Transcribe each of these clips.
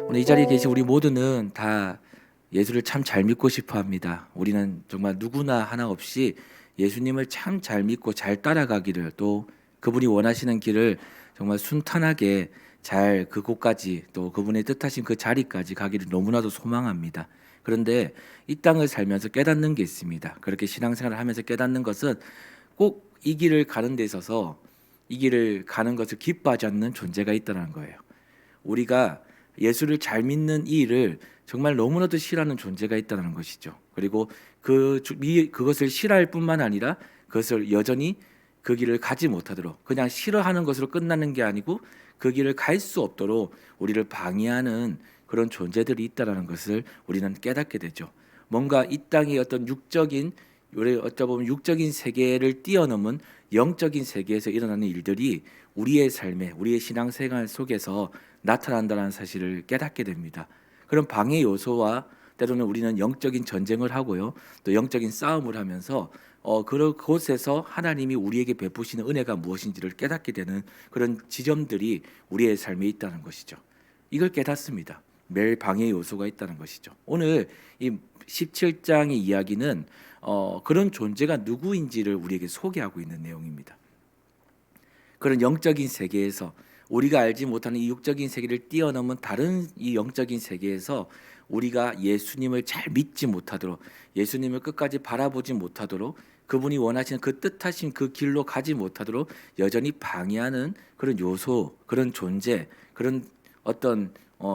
오늘 이 자리에 계신 우리 모두는 다 예수를 참 잘 믿고 싶어 합니다. 우리는 정말 누구나 하나 없이 예수님을 참 잘 믿고 잘 따라가기를, 또 그분이 원하시는 길을 정말 순탄하게 잘 그곳까지, 또 그분의 뜻하신 그 자리까지 가기를 너무나도 소망합니다. 그런데 이 땅을 살면서 깨닫는 게 있습니다. 그렇게 신앙생활을 하면서 깨닫는 것은 꼭 이 길을 가는 데 있어서 이 길을 가는 것을 기뻐하지 않는 존재가 있다는 거예요. 우리가 예수를 잘 믿는 이 일을 정말 너무나도 싫어하는 존재가 있다는 것이죠. 그리고 그것을 싫어할 뿐만 아니라 그것을 여전히 그 길을 가지 못하도록, 그냥 싫어하는 것으로 끝나는 게 아니고 그 길을 갈 수 없도록 우리를 방해하는 그런 존재들이 있다는 것을 우리는 깨닫게 되죠. 뭔가 이 땅의 어떤 육적인, 우리 어쩌면 육적인 세계를 뛰어넘은 영적인 세계에서 일어나는 일들이 우리의 삶에, 우리의 신앙생활 속에서 나타난다는 사실을 깨닫게 됩니다. 그런 방해 요소와 때로는 우리는 영적인 전쟁을 하고요, 또 영적인 싸움을 하면서 그곳에서 하나님이 우리에게 베푸시는 은혜가 무엇인지를 깨닫게 되는 그런 지점들이 우리의 삶에 있다는 것이죠. 이걸 깨닫습니다. 매일 방해 요소가 있다는 것이죠. 오늘 이 17장의 이야기는 그런 존재가 누구인지를 우리에게 소개하고 있는 내용입니다. 그런 영적인 세계에서, 우리가 알지 못하는 이 육적인 세계를 뛰어넘은 다른 이 영적인 세계에서 우리가 예수님을 잘 믿지 못하도록, 예수님을 끝까지 바라보지 못하도록, 그분이 원하시는 그 뜻하신 그 길로 가지 못하도록 여전히 방해하는 그런 요소, 그런 존재, 그런 어떤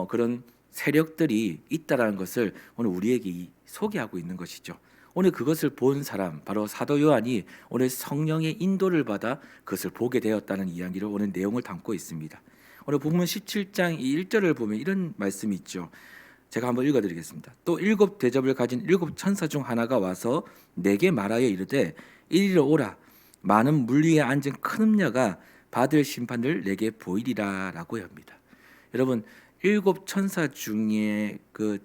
그런 세력들이 있다라는 것을 오늘 우리에게 소개하고 있는 것이죠. 오늘 그것을 본 사람, 바로 사도 요한이 오늘 성령의 인도를 받아 그것을 보게 되었다는 이야기를 오늘 내용을 담고 있습니다. 오늘 본문 17장 1절을 보면 이런 말씀이 있죠. 제가 한번 읽어드리겠습니다. 또 일곱 대접을 가진 일곱 천사 중 하나가 와서 내게 말하여 이르되 이리로 오라. 많은 물 위에 앉은 큰 음녀가 받을 심판을 내게 보이리라라고 합니다. 여러분, 일곱 천사 중에 그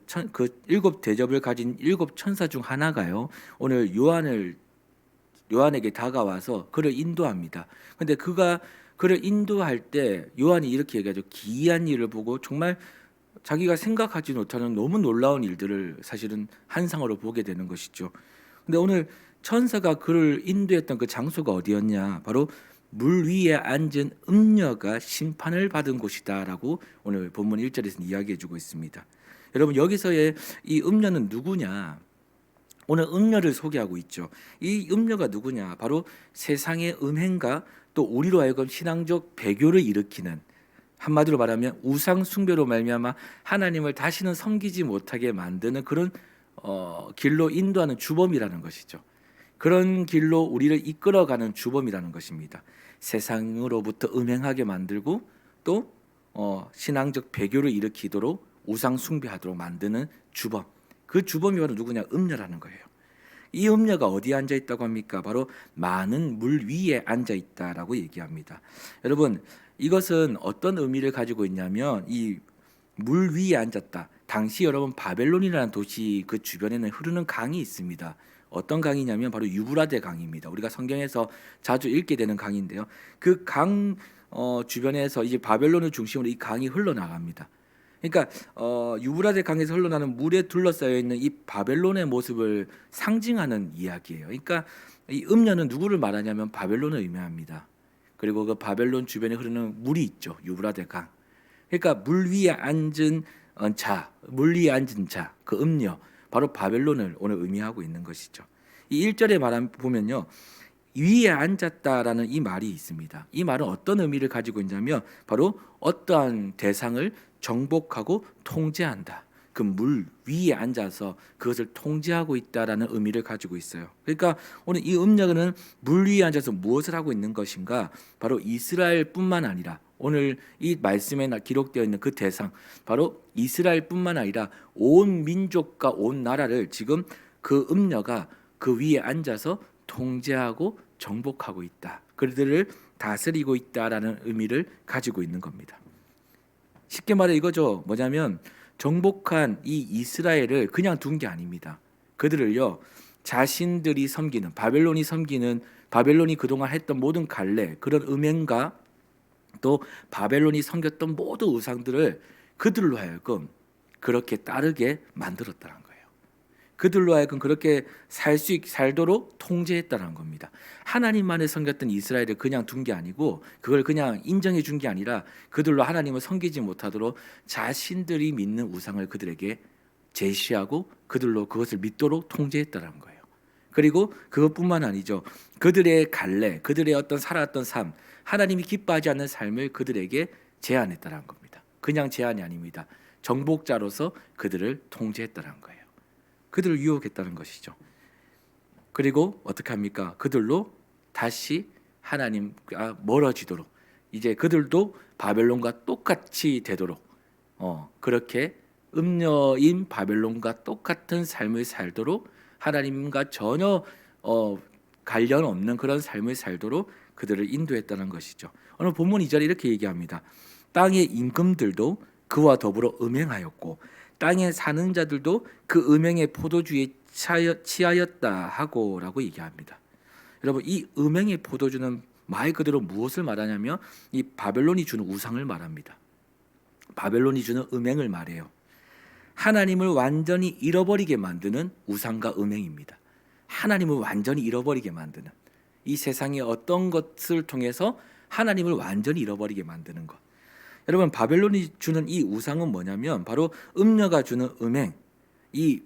일곱 대접을 가진 일곱 천사 중 하나가요, 오늘 요한에게 다가와서 그를 인도합니다. 근데 그가 그를 인도할 때 요한이 이렇게 얘기하죠. 기이한 일을 보고 정말 자기가 생각하지 못하는 너무 놀라운 일들을 사실은 한상으로 보게 되는 것이죠. 근데 오늘 천사가 그를 인도했던 그 장소가 어디였냐? 바로 물 위에 앉은 음녀가 심판을 받은 곳이다라고 오늘 본문 1절에서 이야기해 주고 있습니다. 여러분, 여기서의 이 음녀는 누구냐? 오늘 음녀를 소개하고 있죠. 이 음녀가 누구냐? 바로 세상의 음행과 또 우리로 하여금 신앙적 배교를 일으키는, 한마디로 말하면 우상 숭배로 말미암아 하나님을 다시는 섬기지 못하게 만드는 그런 길로 인도하는 주범이라는 것이죠. 그런 길로 우리를 이끌어가는 주범이라는 것입니다. 세상으로부터 음행하게 만들고 또 신앙적 배교를 일으키도록 우상 숭배하도록 만드는 주범. 그 주범이 바로 누구냐? 음녀라는 거예요. 이 음녀가 어디에 앉아 있다고 합니까? 바로 많은 물 위에 앉아 있다라고 얘기합니다. 여러분, 이것은 어떤 의미를 가지고 있냐면, 이 물 위에 앉았다. 당시 여러분 바벨론이라는 도시 그 주변에는 흐르는 강이 있습니다. 어떤 강이냐면 바로 유브라데 강입니다. 우리가 성경에서 자주 읽게 되는 강인데요. 그 강 주변에서 이제 바벨론을 중심으로 이 강이 흘러나갑니다. 그러니까 유브라데 강에서 흘러나는 물에 둘러싸여 있는 이 바벨론의 모습을 상징하는 이야기예요. 그러니까 이 음녀는 누구를 말하냐면 바벨론을 의미합니다. 그리고 그 바벨론 주변에 흐르는 물이 있죠. 유브라데 강. 그러니까 물 위에 앉은 물 위에 앉은 자, 그 음녀, 바로 바벨론을 오늘 의미하고 있는 것이죠. 이 1절에 보면요, 위에 앉았다라는 이 말이 있습니다. 이 말은 어떤 의미를 가지고 있냐면 바로 어떠한 대상을 정복하고 통제한다. 그 물 위에 앉아서 그것을 통제하고 있다라는 의미를 가지고 있어요. 그러니까 오늘 이 음녀는 물 위에 앉아서 무엇을 하고 있는 것인가? 바로 이스라엘뿐만 아니라 오늘 이 말씀에 기록되어 있는 그 대상, 바로 이스라엘뿐만 아니라 온 민족과 온 나라를 지금 그 음녀가 그 위에 앉아서 통제하고 정복하고 있다. 그들을 다스리고 있다라는 의미를 가지고 있는 겁니다. 쉽게 말해 이거죠. 뭐냐면 정복한 이 이스라엘을 그냥 둔 게 아닙니다. 그들을요, 자신들이 섬기는, 바벨론이 그동안 했던 모든 갈래, 그런 음행과 또 바벨론이 섬겼던 모든 우상들을 그들로 하여금 그렇게 따르게 만들었다는 거예요. 그들로 하여금 그렇게 살도록 통제했다는 겁니다. 하나님만을 섬겼던 이스라엘을 그냥 둔 게 아니고 그걸 그냥 인정해 준 게 아니라 그들로 하나님을 섬기지 못하도록 자신들이 믿는 우상을 그들에게 제시하고 그들로 그것을 믿도록 통제했다는 거예요. 그리고 그것뿐만 아니죠. 그들의 갈래, 그들의 어떤 살아왔던 삶, 하나님이 기뻐하지 않는 삶을 그들에게 제안했다는 겁니다. 그냥 제안이 아닙니다. 정복자로서 그들을 통제했다는 거예요. 그들을 유혹했다는 것이죠. 그리고 어떻게 합니까? 그들로 다시 하나님과 멀어지도록, 이제 그들도 바벨론과 똑같이 되도록 그렇게 음녀인 바벨론과 똑같은 삶을 살도록, 하나님과 전혀 관련 없는 그런 삶을 살도록 그들을 인도했다는 것이죠. 오늘 본문 2절에 이렇게 얘기합니다. 땅의 임금들도 그와 더불어 음행하였고 땅에 사는 자들도 그 음행의 포도주에 취하였다 하고라고 얘기합니다. 여러분, 이 음행의 포도주는 말 그대로 무엇을 말하냐면 이 바벨론이 주는 우상을 말합니다. 바벨론이 주는 음행을 말해요. 하나님을 완전히 잃어버리게 만드는 우상과 음행입니다. 하나님을 완전히 잃어버리게 만드는, 이 세상의 어떤 것을 통해서 하나님을 완전히 잃어버리게 만드는 것. 여러분, 바벨론이 주는 이 우상은 뭐냐면 바로 음녀가 주는 음행, 이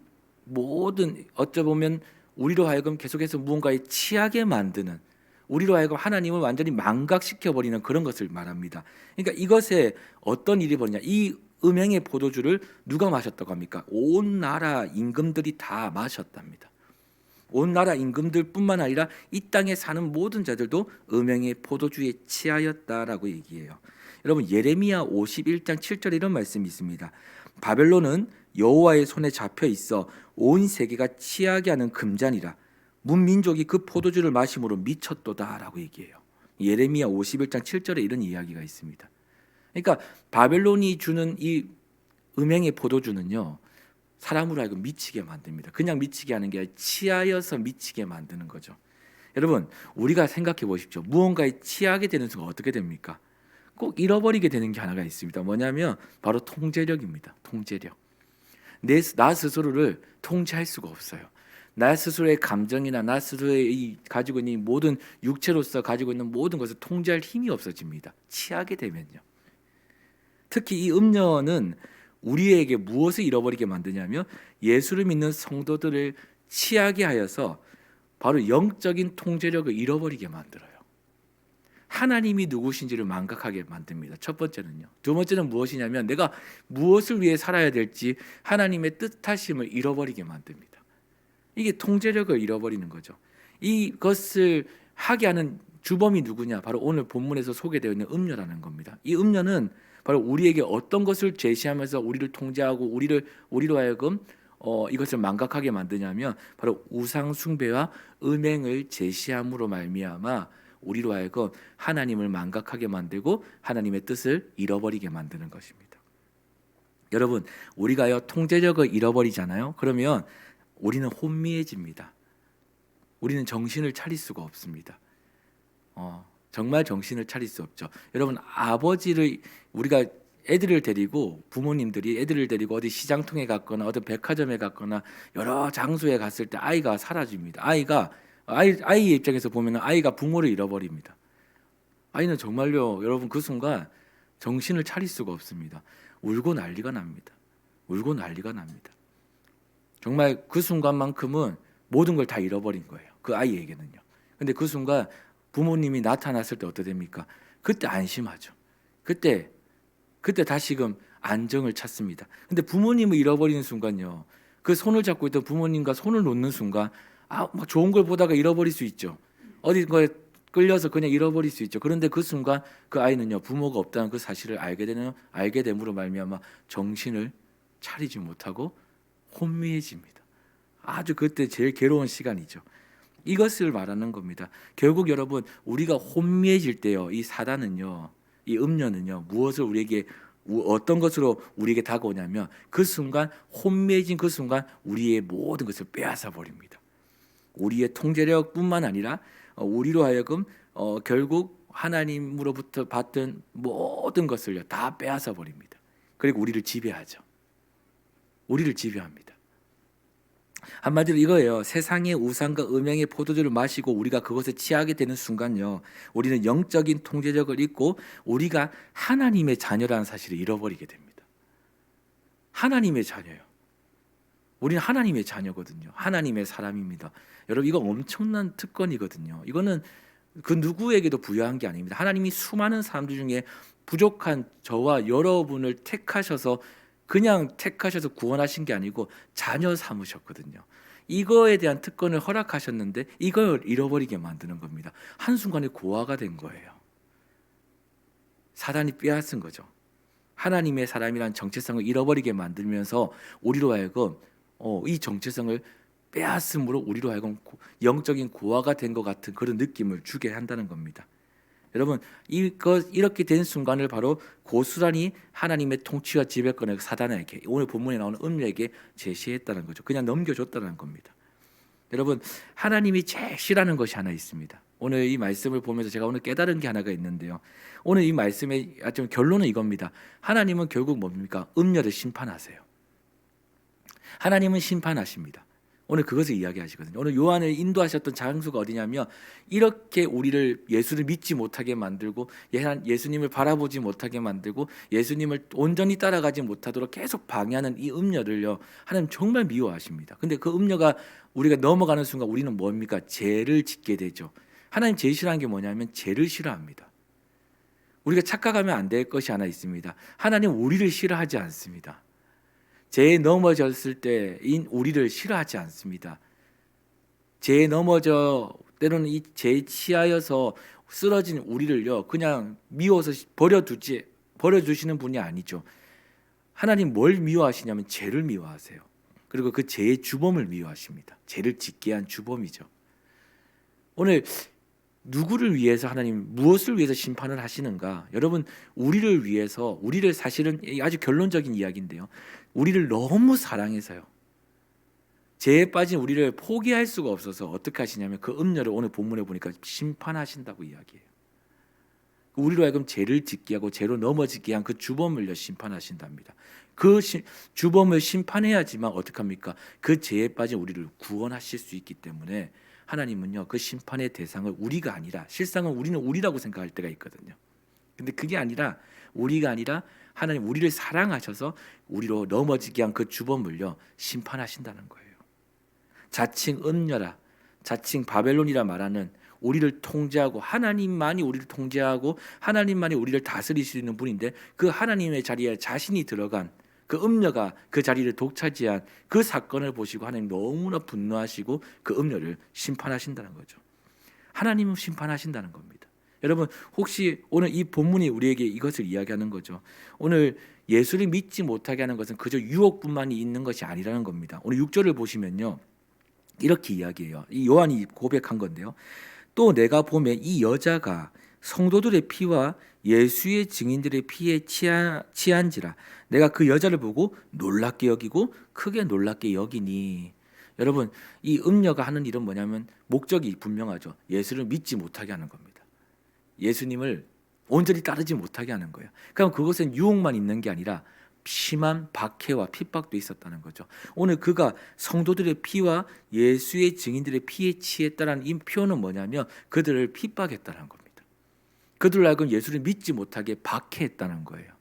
모든 어쩌보면 우리로 하여금 계속해서 무언가에 취하게 만드는, 우리로 하여금 하나님을 완전히 망각시켜버리는 그런 것을 말합니다. 그러니까 이것에 어떤 일이 벌어지냐, 이 음행의 포도주를 누가 마셨다고 합니까? 온 나라 임금들이 다 마셨답니다. 온 나라 임금들뿐만 아니라 이 땅에 사는 모든 자들도 음행의 포도주에 취하였다라고 얘기해요. 여러분, 예레미야 51장 7절에 이런 말씀이 있습니다. 바벨론은 여호와의 손에 잡혀 있어 온 세계가 취하게 하는 금잔이라 문민족이 그 포도주를 마심으로 미쳤도다라고 얘기해요. 예레미야 51장 7절에 이런 이야기가 있습니다. 그러니까 바벨론이 주는 이 음행의 포도주는요, 사람으로 하여금 미치게 만듭니다. 그냥 미치게 하는 게 아니라 취하여서 미치게 만드는 거죠. 여러분, 우리가 생각해 보십시오. 무언가에 취하게 되는 순간 어떻게 됩니까? 꼭 잃어버리게 되는 게 하나가 있습니다. 뭐냐면 바로 통제력입니다. 통제력. 나 스스로를 통제할 수가 없어요. 나 스스로의 감정이나 나 스스로의 가지고 있는 모든 육체로서 가지고 있는 모든 것을 통제할 힘이 없어집니다. 취하게 되면요. 특히 이 음녀는 우리에게 무엇을 잃어버리게 만드냐면 예수를 믿는 성도들을 취하게 하여서 바로 영적인 통제력을 잃어버리게 만들어요. 하나님이 누구신지를 망각하게 만듭니다. 첫 번째는요. 두 번째는 무엇이냐면 내가 무엇을 위해 살아야 될지 하나님의 뜻하심을 잃어버리게 만듭니다. 이게 통제력을 잃어버리는 거죠. 이것을 하게 하는 주범이 누구냐? 바로 오늘 본문에서 소개되어 있는 음녀라는 겁니다. 이 음녀는 바로 우리에게 어떤 것을 제시하면서 우리를 통제하고 우리로 하여금 이것을 망각하게 만드냐면 바로 우상 숭배와 음행을 제시함으로 말미암아 우리로 하여금 하나님을 망각하게 만들고 하나님의 뜻을 잃어버리게 만드는 것입니다. 여러분, 우리가요 통제력을 잃어버리잖아요. 그러면 우리는 혼미해집니다. 우리는 정신을 차릴 수가 없습니다. 정말 정신을 차릴 수 없죠. 여러분, 아버지를 우리가 애들을 데리고 부모님들이 애들을 데리고 어디 시장통에 갔거나 어디 백화점에 갔거나 여러 장소에 갔을 때 아이가 사라집니다. 아이의 입장에서 보면 아이가 부모를 잃어버립니다. 아이는 정말요, 여러분 그 순간 정신을 차릴 수가 없습니다. 울고 난리가 납니다. 울고 난리가 납니다. 정말 그 순간만큼은 모든 걸 다 잃어버린 거예요. 그 아이에게는요. 근데 그 순간 부모님이 나타났을 때 어떻게 됩니까? 그때 안심하죠. 그때 다시금 안정을 찾습니다. 근데 부모님을 잃어버리는 순간요, 그 손을 잡고 있던 부모님과 손을 놓는 순간 막 좋은 걸 보다가 잃어버릴 수 있죠. 어디가에 끌려서 그냥 잃어버릴 수 있죠. 그런데 그 순간 그 아이는요, 부모가 없다는 그 사실을 알게 됨으로 말미암아 정신을 차리지 못하고 혼미해집니다. 아주 그때 제일 괴로운 시간이죠. 이것을 말하는 겁니다. 결국 여러분, 우리가 혼미해질 때요, 이 사단은요, 이 음녀는요, 무엇을 우리에게 어떤 것으로 우리에게 다가오냐면 그 순간, 혼미해진 그 순간 우리의 모든 것을 빼앗아 버립니다. 우리의 통제력뿐만 아니라 우리로 하여금 결국 하나님으로부터 받던 모든 것을요 다 빼앗아 버립니다. 그리고 우리를 지배하죠. 우리를 지배합니다. 한마디로 이거예요. 세상의 우상과 음행의 포도주를 마시고 우리가 그것에 취하게 되는 순간요, 우리는 영적인 통제력을 잃고 우리가 하나님의 자녀라는 사실을 잃어버리게 됩니다. 하나님의 자녀요. 우리는 하나님의 자녀거든요. 하나님의 사람입니다. 여러분, 이거 엄청난 특권이거든요. 이거는 그 누구에게도 부여한 게 아닙니다. 하나님이 수많은 사람들 중에 부족한 저와 여러분을 그냥 택하셔서 구원하신 게 아니고 자녀 삼으셨거든요. 이거에 대한 특권을 허락하셨는데 이걸 잃어버리게 만드는 겁니다. 한순간에 고아가 된 거예요. 사단이 빼앗은 거죠. 하나님의 사람이란 정체성을 잃어버리게 만들면서 우리로 하여금 이 정체성을 빼앗음으로 우리로 하여금 영적인 고아가 된 것 같은 그런 느낌을 주게 한다는 겁니다. 여러분, 이렇게 된 순간을 바로 고스란히 하나님의 통치와 지배권을 사단에게, 오늘 본문에 나오는 음녀에게 제시했다는 거죠. 그냥 넘겨줬다는 겁니다. 여러분, 하나님이 제일 싫어하는 것이 하나 있습니다. 오늘 이 말씀을 보면서 제가 오늘 깨달은 게 하나가 있는데요. 오늘 이 말씀의 좀 결론은 이겁니다. 하나님은 결국 뭡니까? 음녀를 심판하세요. 하나님은 심판하십니다. 오늘 그것을 이야기하시거든요. 오늘 요한을 인도하셨던 장소가 어디냐면, 이렇게 우리를 예수를 믿지 못하게 만들고 예수님을 바라보지 못하게 만들고 예수님을 온전히 따라가지 못하도록 계속 방해하는 이 음녀를요, 하나님 정말 미워하십니다. 근데 그 음녀가 우리가 넘어가는 순간 우리는 뭡니까? 죄를 짓게 되죠. 하나님 제일 싫어하는 게 뭐냐면 죄를 싫어합니다. 우리가 착각하면 안 될 것이 하나 있습니다. 하나님 우리를 싫어하지 않습니다. 죄에 넘어졌을 때인 우리를 싫어하지 않습니다. 죄에 넘어져 때로는 이 죄에 취하여서 쓰러진 우리를요, 그냥 미워서 버려주시는 분이 아니죠. 하나님 뭘 미워하시냐면 죄를 미워하세요. 그리고 그 죄의 주범을 미워하십니다. 죄를 짓게 한 주범이죠. 오늘 누구를 위해서 하나님 무엇을 위해서 심판을 하시는가? 여러분, 우리를 위해서, 우리를 사실은 아주 결론적인 이야기인데요, 우리를 너무 사랑해서요, 죄에 빠진 우리를 포기할 수가 없어서 어떻게 하시냐면 그 음녀를 오늘 본문에 보니까 심판하신다고 이야기해요. 우리로 하여금 죄를 짓게 하고 죄로 넘어지게 한 그 주범을요 심판하신답니다. 그 주범을 심판해야지만 어떻게 합니까? 그 죄에 빠진 우리를 구원하실 수 있기 때문에 하나님은요, 그 심판의 대상을 우리가 아니라, 실상은 우리는 우리라고 생각할 때가 있거든요. 근데 그게 아니라, 우리가 아니라 하나님 우리를 사랑하셔서 우리로 넘어지게 한 그 주범을요 심판하신다는 거예요. 자칭 음녀라, 자칭 바벨론이라 말하는, 우리를 통제하고 하나님만이 우리를 통제하고 하나님만이 우리를 다스리시는 분인데, 그 하나님의 자리에 자신이 들어간 그 음녀가 그 자리를 독차지한 그 사건을 보시고 하나님 너무나 분노하시고 그 음녀를 심판하신다는 거죠. 하나님은 심판하신다는 겁니다. 여러분, 혹시 오늘 이 본문이 우리에게 이것을 이야기하는 거죠. 오늘 예수를 믿지 못하게 하는 것은 그저 유혹뿐만이 있는 것이 아니라는 겁니다. 오늘 6절을 보시면요, 이렇게 이야기해요. 이 요한이 고백한 건데요. 또 내가 보매 이 여자가 성도들의 피와 예수의 증인들의 피에 취한지라 내가 그 여자를 보고 놀랍게 여기고 크게 놀랍게 여기니. 여러분, 이 음녀가 하는 일은 뭐냐면 목적이 분명하죠. 예수를 믿지 못하게 하는 겁니다. 예수님을 온전히 따르지 못하게 하는 거예요. 그럼 그것은 유혹만 있는 게 아니라 심한 박해와 핍박도 있었다는 거죠. 오늘 그가 성도들의 피와 예수의 증인들의 피에 취했다는 이 표현은 뭐냐면 그들을 핍박했다는 겁니다. 그들을 하여금 예수를 믿지 못하게 박해했다는 거예요.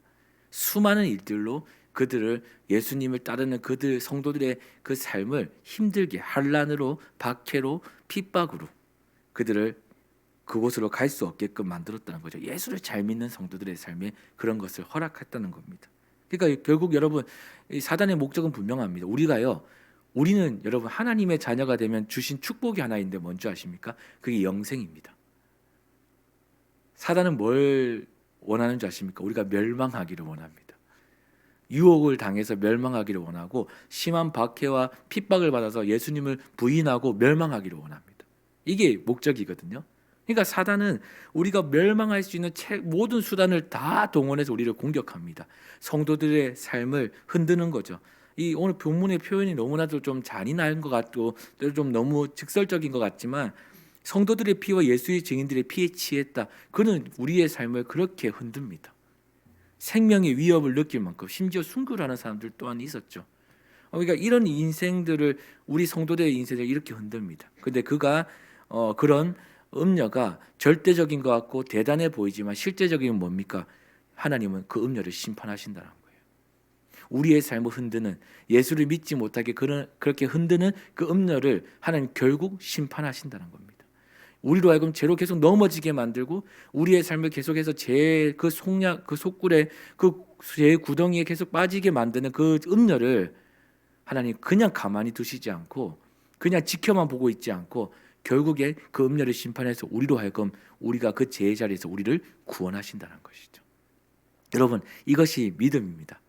수많은 일들로 그들을, 예수님을 따르는 그들 성도들의 그 삶을 힘들게, 환난으로, 박해로, 핍박으로 그들을 그곳으로 갈 수 없게끔 만들었다는 거죠. 예수를 잘 믿는 성도들의 삶에 그런 것을 허락했다는 겁니다. 그러니까 결국 여러분, 이 사단의 목적은 분명합니다. 우리는 여러분 하나님의 자녀가 되면 주신 축복이 하나 있는데 뭔지 아십니까? 그게 영생입니다. 사단은 뭘 원하는 줄 아십니까? 우리가 멸망하기를 원합니다. 유혹을 당해서 멸망하기를 원하고, 심한 박해와 핍박을 받아서 예수님을 부인하고 멸망하기를 원합니다. 이게 목적이거든요. 그러니까 사단은 우리가 멸망할 수 있는 모든 수단을 다 동원해서 우리를 공격합니다. 성도들의 삶을 흔드는 거죠. 이 오늘 본문의 표현이 너무나도 좀 잔인한 것 같고 좀 너무 직설적인 것 같지만, 성도들의 피와 예수의 증인들의 피에 취했다. 그는 우리의 삶을 그렇게 흔듭니다. 생명의 위협을 느낄 만큼, 심지어 순교를 하는 사람들 또한 있었죠. 그러니까 이런 인생들을 우리 성도들의 인생을 이렇게 흔듭니다. 근데 그가 그런 음녀가 절대적인 것 같고 대단해 보이지만 실제적인 뭡니까? 하나님은 그 음녀를 심판하신다는 거예요. 우리의 삶을 흔드는 예수를 믿지 못하게 그렇게 흔드는 그 음녀를 하나님 결국 심판하신다는 겁니다. 우리로 하여금 죄로 계속 넘어지게 만들고 우리의 삶을 계속해서 죄 그 속략 그 속굴에 그 죄 구덩이에 계속 빠지게 만드는 그 음녀를 하나님 그냥 가만히 두시지 않고 그냥 지켜만 보고 있지 않고 결국에 그 음녀를 심판해서 우리로 하여금 우리가 그 죄의 자리에서 우리를 구원하신다는 것이죠. 여러분, 이것이 믿음입니다.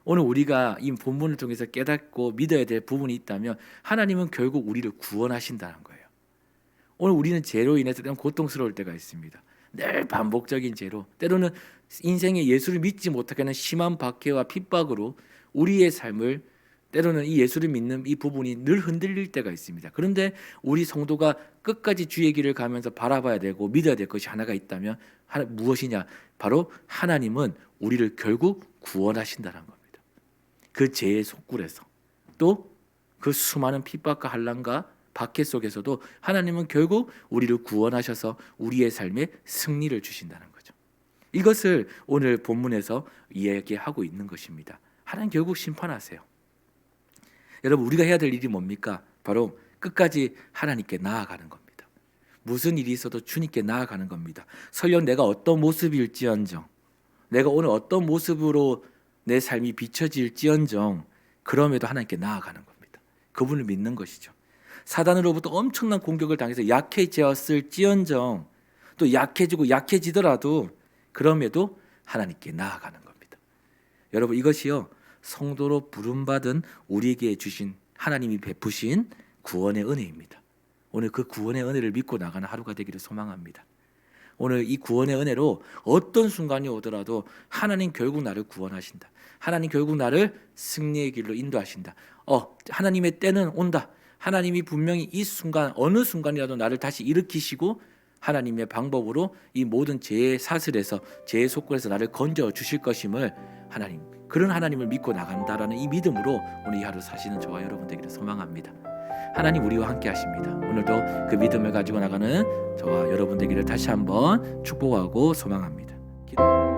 오늘 우리가 이 본문을 통해서 깨닫고 믿어야 될 부분이 있다면 하나님은 결국 우리를 구원하신다는 거예요. 오늘 우리는 죄로 인해서 때로는 고통스러울 때가 있습니다. 늘 반복적인 죄로, 때로는 인생에 예수를 믿지 못하게 하는 심한 박해와 핍박으로 우리의 삶을 때로는 이 예수를 믿는 이 부분이 늘 흔들릴 때가 있습니다. 그런데 우리 성도가 끝까지 주의 길을 가면서 바라봐야 되고 믿어야 될 것이 하나가 있다면 무엇이냐? 바로 하나님은 우리를 결국 구원하신다는 겁니다. 그 죄의 속굴에서 또 그 수많은 핍박과 환난과 박해 속에서도 하나님은 결국 우리를 구원하셔서 우리의 삶에 승리를 주신다는 거죠. 이것을 오늘 본문에서 이야기하고 있는 것입니다. 하나님 결국 심판하세요. 여러분, 우리가 해야 될 일이 뭡니까? 바로 끝까지 하나님께 나아가는 겁니다. 무슨 일이 있어도 주님께 나아가는 겁니다. 설령 내가 어떤 모습일지언정, 내가 오늘 어떤 모습으로 내 삶이 비춰질지언정, 그럼에도 하나님께 나아가는 겁니다. 그분을 믿는 것이죠. 사단으로부터 엄청난 공격을 당해서 약해졌을지언정, 또 약해지고 약해지더라도 그럼에도 하나님께 나아가는 겁니다. 여러분, 이것이요 성도로 부름받은 우리에게 주신 하나님이 베푸신 구원의 은혜입니다. 오늘 그 구원의 은혜를 믿고 나가는 하루가 되기를 소망합니다. 오늘 이 구원의 은혜로 어떤 순간이 오더라도 하나님 결국 나를 구원하신다. 하나님 결국 나를 승리의 길로 인도하신다. 하나님의 때는 온다. 하나님이 분명히 이 순간 어느 순간이라도 나를 다시 일으키시고 하나님의 방법으로 이 모든 죄의 사슬에서 죄의 속골에서 나를 건져 주실 것임을 하나님, 그런 하나님을 믿고 나간다라는 이 믿음으로 오늘 이 하루 사시는 저와 여러분 되기를 소망합니다. 하나님 우리와 함께 하십니다. 오늘도 그 믿음을 가지고 나가는 저와 여러분 되기를 다시 한번 축복하고 소망합니다. 기도.